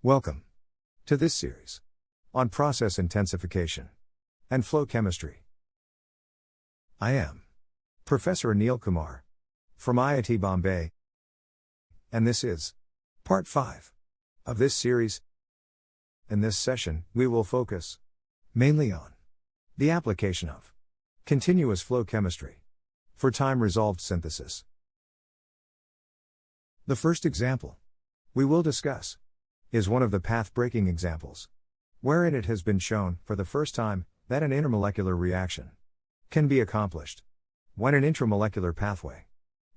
Welcome to this series on process intensification and flow chemistry. I am Professor Anil Kumar from IIT Bombay, and this is part 5 of this series. In this session, we will focus mainly on the application of continuous flow chemistry for time-resolved synthesis. The first example we will discuss is one of the path-breaking examples, wherein it has been shown for the first time that an intermolecular reaction can be accomplished when an intramolecular pathway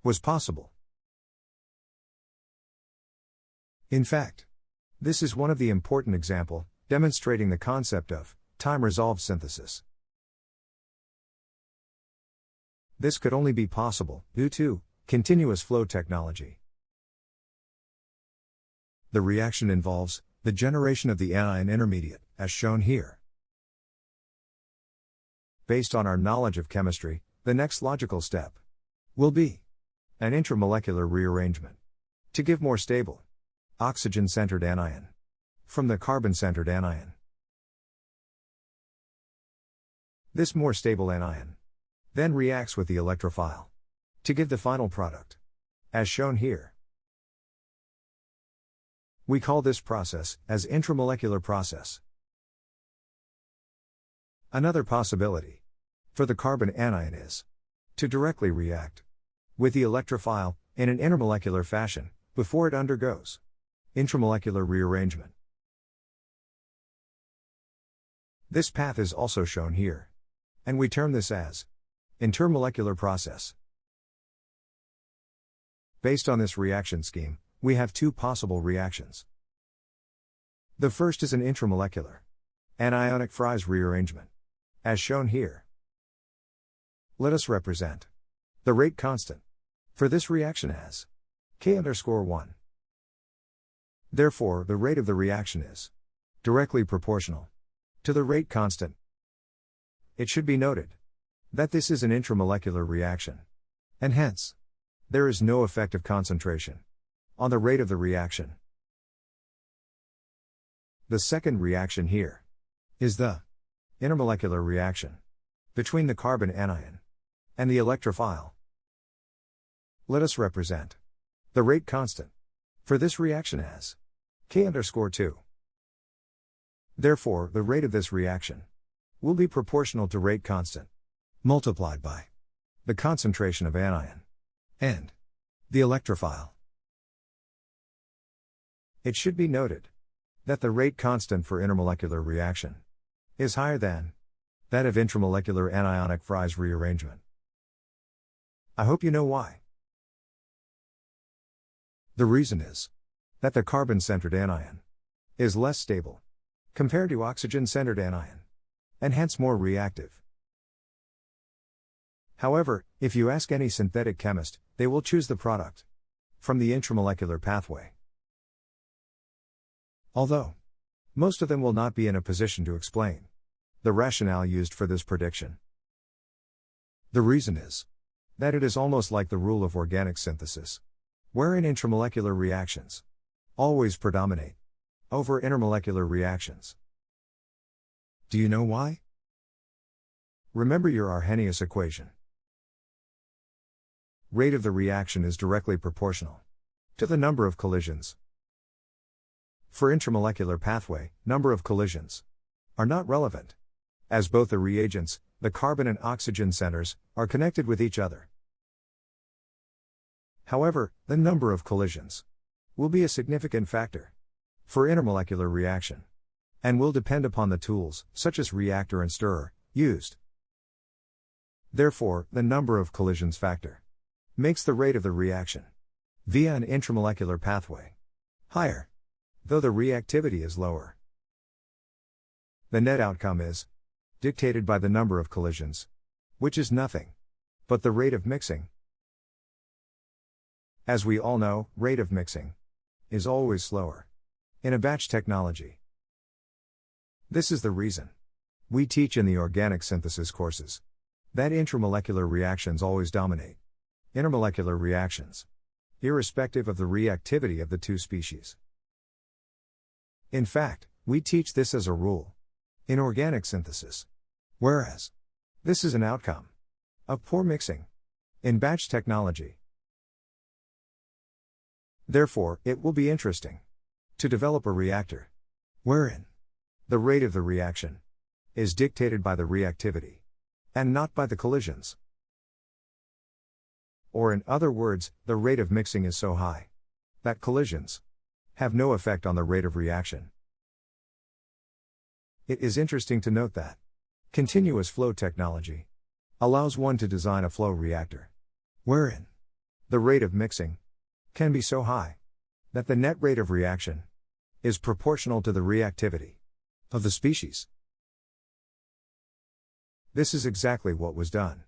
was possible. In fact, this is one of the important example demonstrating the concept of time-resolved synthesis. This could only be possible due to continuous flow technology. The reaction involves the generation of the anion intermediate, as shown here. Based on our knowledge of chemistry, the next logical step will be an intramolecular rearrangement to give more stable oxygen-centered anion from the carbon-centered anion. This more stable anion then reacts with the electrophile to give the final product, as shown here. We call this process as intramolecular process. Another possibility for the carbon anion is to directly react with the electrophile in an intermolecular fashion before it undergoes intramolecular rearrangement. This path is also shown here, and we term this as intermolecular process. Based on this reaction scheme, we have two possible reactions. The first is an intramolecular anionic Fries rearrangement, as shown here. Let us represent the rate constant for this reaction as K_1. Therefore, the rate of the reaction is directly proportional to the rate constant. It should be noted that this is an intramolecular reaction, and hence, there is no effective concentration on the rate of the reaction. The second reaction here is the intermolecular reaction between the carbon anion and the electrophile. Let us represent the rate constant for this reaction as K_2. Therefore, the rate of this reaction will be proportional to rate constant multiplied by the concentration of anion and the electrophile. It should be noted that the rate constant for intermolecular reaction is higher than that of intramolecular anionic Fries rearrangement. I hope you know why. The reason is that the carbon-centered anion is less stable compared to oxygen-centered anion, and hence more reactive. However, if you ask any synthetic chemist, they will choose the product from the intramolecular pathway. Although most of them will not be in a position to explain the rationale used for this prediction. The reason is that it is almost like the rule of organic synthesis, wherein intramolecular reactions always predominate over intermolecular reactions. Do you know why? Remember your Arrhenius equation. Rate of the reaction is directly proportional to the number of collisions. For intramolecular pathway, number of collisions are not relevant, as both the reagents, the carbon and oxygen centers, are connected with each other. However, the number of collisions will be a significant factor for intermolecular reaction, and will depend upon the tools, such as reactor and stirrer, used. Therefore, the number of collisions factor makes the rate of the reaction via an intramolecular pathway higher, though the reactivity is lower. The net outcome is dictated by the number of collisions, which is nothing but the rate of mixing. As we all know, rate of mixing is always slower in a batch technology. This is the reason we teach in the organic synthesis courses that intramolecular reactions always dominate intermolecular reactions, irrespective of the reactivity of the two species. In fact, we teach this as a rule in organic synthesis. Whereas, this is an outcome of poor mixing in batch technology. Therefore, it will be interesting to develop a reactor wherein the rate of the reaction is dictated by the reactivity and not by the collisions. Or in other words, the rate of mixing is so high that collisions have no effect on the rate of reaction. It is interesting to note that continuous flow technology allows one to design a flow reactor wherein the rate of mixing can be so high that the net rate of reaction is proportional to the reactivity of the species. This is exactly what was done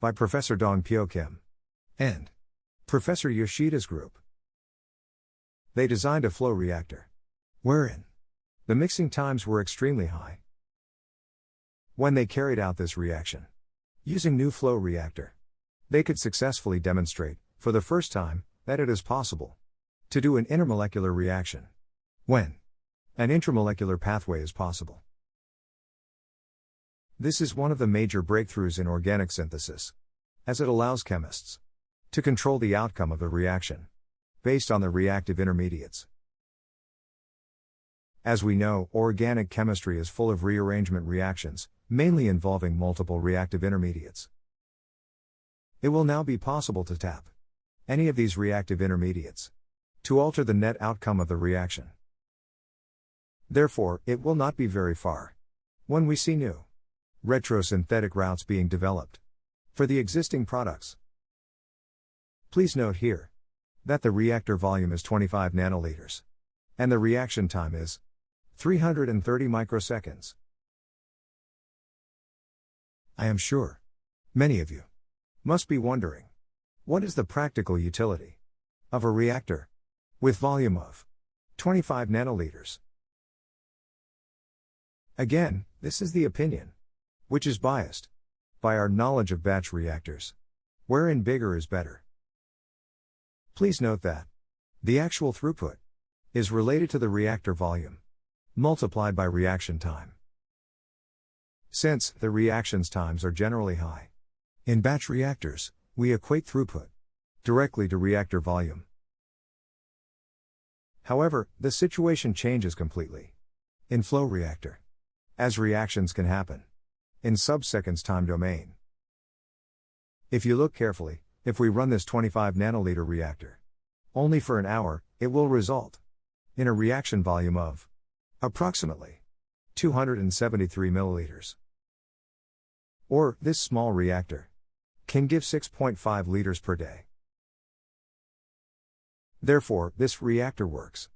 by Professor Dong-Pyo Kim and Professor Yoshida's group. They designed a flow reactor wherein the mixing times were extremely high. When they carried out this reaction using new flow reactor, they could successfully demonstrate, for the first time, that it is possible to do an intermolecular reaction when an intramolecular pathway is possible. This is one of the major breakthroughs in organic synthesis, as it allows chemists to control the outcome of the reaction based on the reactive intermediates. As we know, organic chemistry is full of rearrangement reactions, mainly involving multiple reactive intermediates. It will now be possible to tap any of these reactive intermediates to alter the net outcome of the reaction. Therefore, it will not be very far when we see new retrosynthetic routes being developed for the existing products. Please note here that the reactor volume is 25 nanoliters and the reaction time is 330 microseconds. I am sure many of you must be wondering, what is the practical utility of a reactor with volume of 25 nanoliters? Again, this is the opinion, which is biased by our knowledge of batch reactors, wherein bigger is better. Please note that the actual throughput is related to the reactor volume multiplied by reaction time. Since the reactions times are generally high in batch reactors, we equate throughput directly to reactor volume. However, the situation changes completely in flow reactor, as reactions can happen in subseconds time domain. If you look carefully, if we run this 25 nanoliter reactor only for an hour, it will result in a reaction volume of approximately 273 milliliters. Or, this small reactor can give 6.5 liters per day. Therefore, this reactor works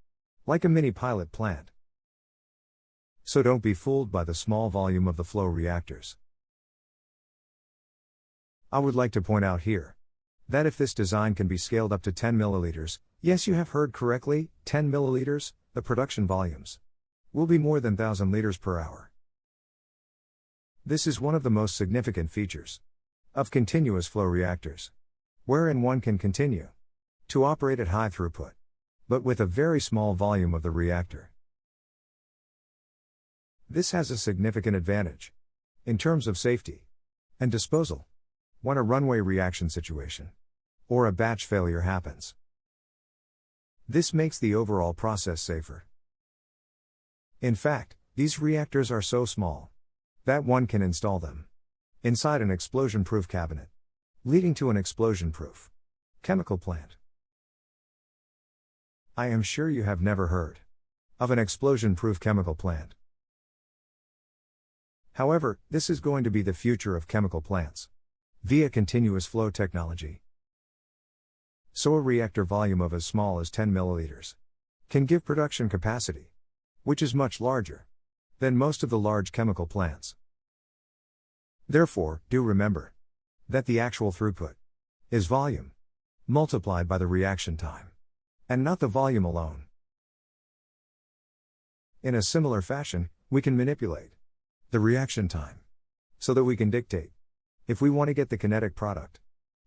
like a mini pilot plant. So don't be fooled by the small volume of the flow reactors. I would like to point out here that if this design can be scaled up to 10 milliliters, yes, you have heard correctly, 10 milliliters, the production volumes will be more than 1,000 liters per hour. This is one of the most significant features of continuous flow reactors, wherein one can continue to operate at high throughput, but with a very small volume of the reactor. This has a significant advantage in terms of safety and disposal when a runaway reaction situation or a batch failure happens. This makes the overall process safer. In fact, these reactors are so small that one can install them inside an explosion-proof cabinet, leading to an explosion-proof chemical plant. I am sure you have never heard of an explosion-proof chemical plant. However, this is going to be the future of chemical plants via continuous flow technology. So a reactor volume of as small as 10 milliliters can give production capacity, which is much larger than most of the large chemical plants. Therefore, do remember that the actual throughput is volume multiplied by the reaction time, and not the volume alone. In a similar fashion, we can manipulate the reaction time so that we can dictate if we want to get the kinetic product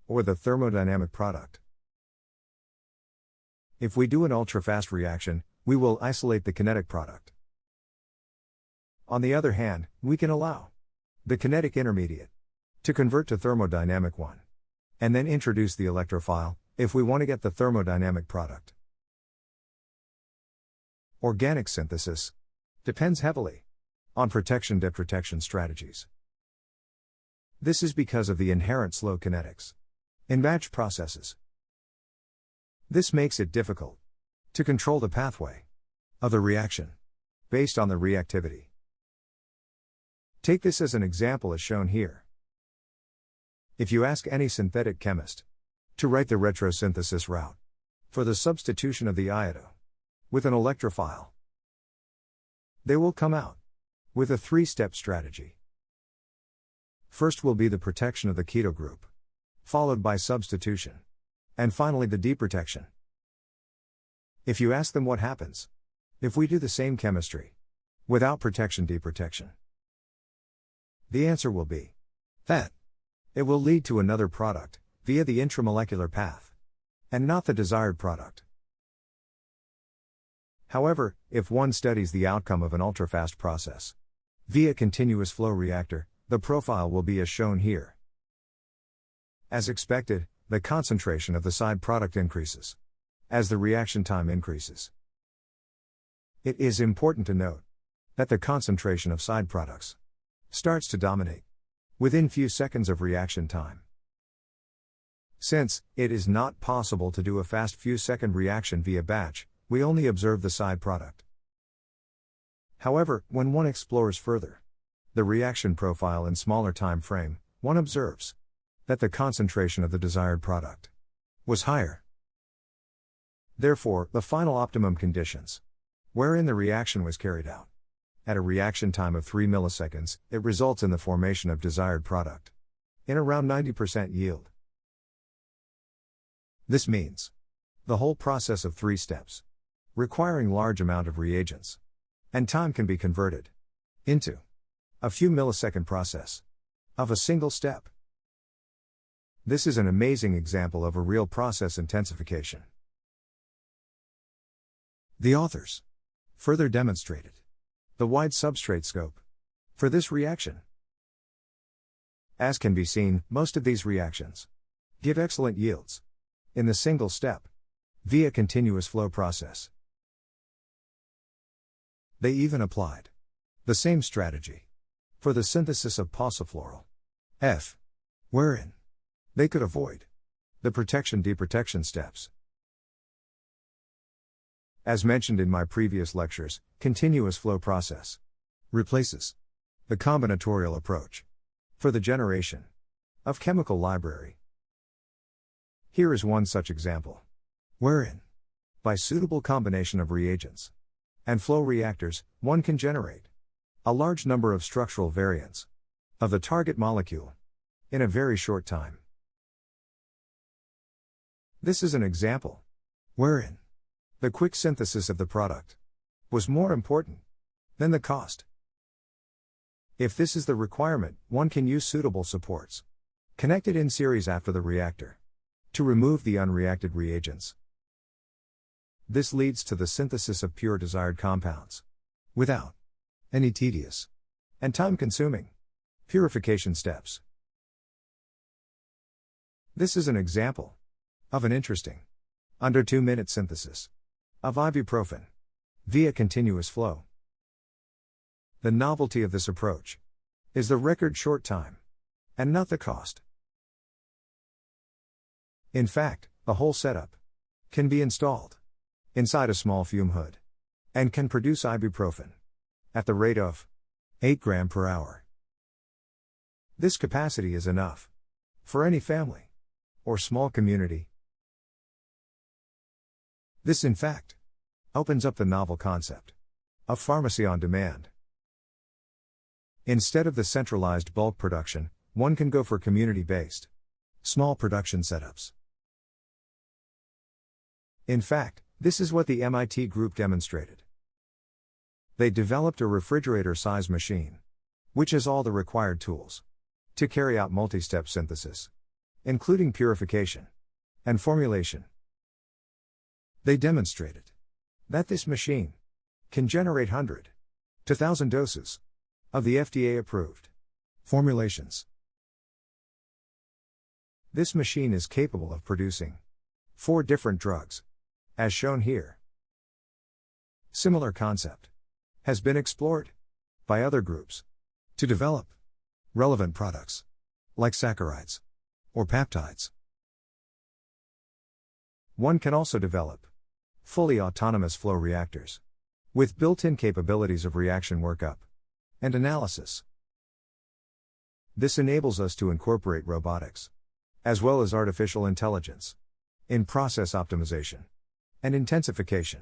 or the thermodynamic product. If we do an ultra-fast reaction, we will isolate the kinetic product. On the other hand, we can allow the kinetic intermediate to convert to thermodynamic one, and then introduce the electrophile, if we want to get the thermodynamic product. Organic synthesis depends heavily on protection-deprotection strategies. This is because of the inherent slow kinetics in batch processes. This makes it difficult to control the pathway of the reaction based on the reactivity. Take this as an example as shown here. If you ask any synthetic chemist to write the retrosynthesis route for the substitution of the iodo with an electrophile, they will come out with a 3-step strategy. First will be the protection of the keto group, followed by substitution, and finally the deprotection. If you ask them what happens if we do the same chemistry without protection-deprotection, the answer will be that it will lead to another product via the intramolecular path, and not the desired product. However, if one studies the outcome of an ultrafast process via continuous flow reactor, the profile will be as shown here. As expected, the concentration of the side product increases as the reaction time increases. It is important to note that the concentration of side products starts to dominate within few seconds of reaction time. Since it is not possible to do a fast few-second reaction via batch, we only observe the side product. However, when one explores further the reaction profile in smaller time frame, one observes that the concentration of the desired product was higher. Therefore, the final optimum conditions wherein the reaction was carried out at a reaction time of 3 milliseconds, it results in the formation of desired product in around 90% yield. This means the whole process of 3 steps, requiring large amount of reagents and time, can be converted into a few millisecond process of a single step. This is an amazing example of a real process intensification. The authors further demonstrated the wide substrate scope for this reaction. As can be seen, most of these reactions give excellent yields in the single step via continuous flow process. They even applied the same strategy for the synthesis of paucifloral F, wherein they could avoid the protection-deprotection steps. As mentioned in my previous lectures, continuous flow process replaces the combinatorial approach for the generation of chemical library. Here is one such example, wherein, by suitable combination of reagents and flow reactors, one can generate a large number of structural variants of the target molecule in a very short time. This is an example wherein the quick synthesis of the product was more important than the cost. If this is the requirement, one can use suitable supports connected in series after the reactor to remove the unreacted reagents. This leads to the synthesis of pure desired compounds without any tedious and time-consuming purification steps. This is an example of an interesting under 2-minute synthesis of ibuprofen via continuous flow. The novelty of this approach is the record short time and not the cost. In fact, the whole setup can be installed inside a small fume hood and can produce ibuprofen at the rate of 8 grams per hour. This capacity is enough for any family or small community. This, in fact, opens up the novel concept of pharmacy on demand. Instead of the centralized bulk production, one can go for community-based small production setups. In fact, this is what the MIT group demonstrated. They developed a refrigerator-sized machine, which has all the required tools to carry out multi-step synthesis, including purification and formulation. They demonstrated that this machine can generate 100 to 1,000 doses of the FDA-approved formulations. This machine is capable of producing 4 different drugs, as shown here. Similar concept has been explored by other groups to develop relevant products like saccharides or peptides. One can also develop fully autonomous flow reactors with built-in capabilities of reaction workup and analysis. This enables us to incorporate robotics as well as artificial intelligence in process optimization and intensification.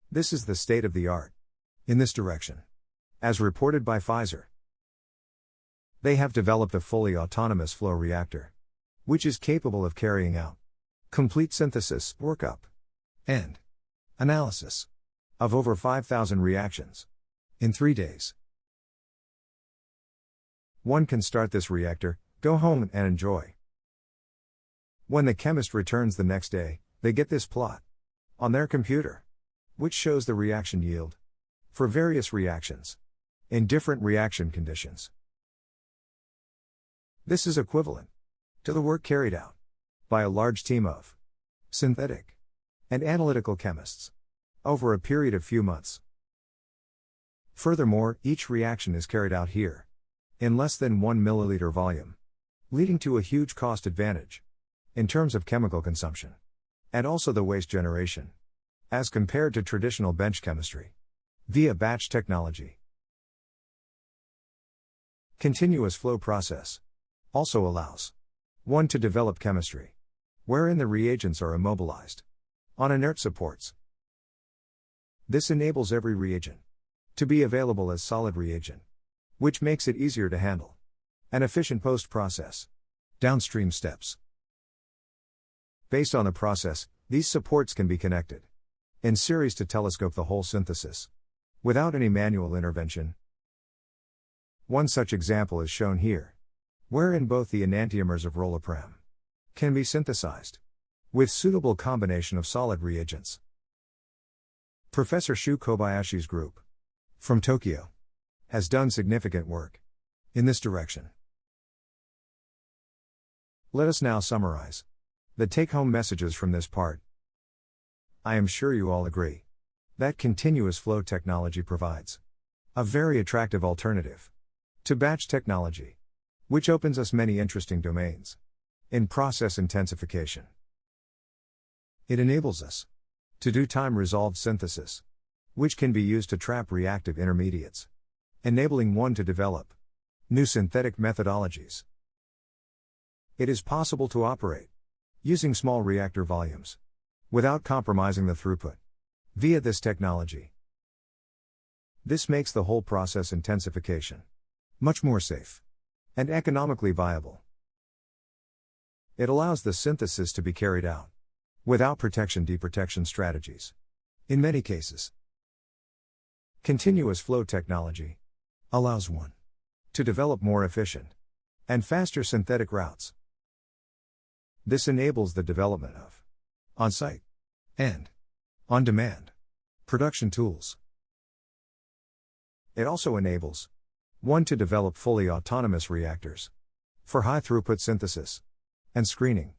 This is the state of the art in this direction, as reported by Pfizer. They have developed a fully autonomous flow reactor, which is capable of carrying out complete synthesis, workup, and analysis of over 5,000 reactions in 3 days. One can start this reactor, go home and enjoy. When the chemist returns the next day, they get this plot on their computer, which shows the reaction yield for various reactions in different reaction conditions. This is equivalent to the work carried out by a large team of synthetic and analytical chemists over a period of few months. Furthermore, each reaction is carried out here in less than 1 milliliter volume, leading to a huge cost advantage in terms of chemical consumption and also the waste generation as compared to traditional bench chemistry via batch technology. Continuous flow process also allows one to develop chemistry wherein the reagents are immobilized on inert supports. This enables every reagent to be available as solid reagent, which makes it easier to handle an efficient post-process downstream steps. Based on the process, these supports can be connected in series to telescope the whole synthesis without any manual intervention. One such example is shown here, wherein both the enantiomers of roloprem can be synthesized with suitable combination of solid reagents. Professor Shu Kobayashi's group from Tokyo has done significant work in this direction. Let us now summarize the take-home messages from this part. I am sure you all agree that continuous flow technology provides a very attractive alternative to batch technology, which opens us many interesting domains in process intensification. It enables us to do time-resolved synthesis, which can be used to trap reactive intermediates, enabling one to develop new synthetic methodologies. It is possible to operate using small reactor volumes without compromising the throughput via this technology. This makes the whole process intensification much more safe and economically viable. It allows the synthesis to be carried out without protection-deprotection strategies in many cases. Continuous flow technology allows one to develop more efficient and faster synthetic routes. This enables the development of on-site and on-demand production tools. It also enables one to develop fully autonomous reactors for high-throughput synthesis and screening.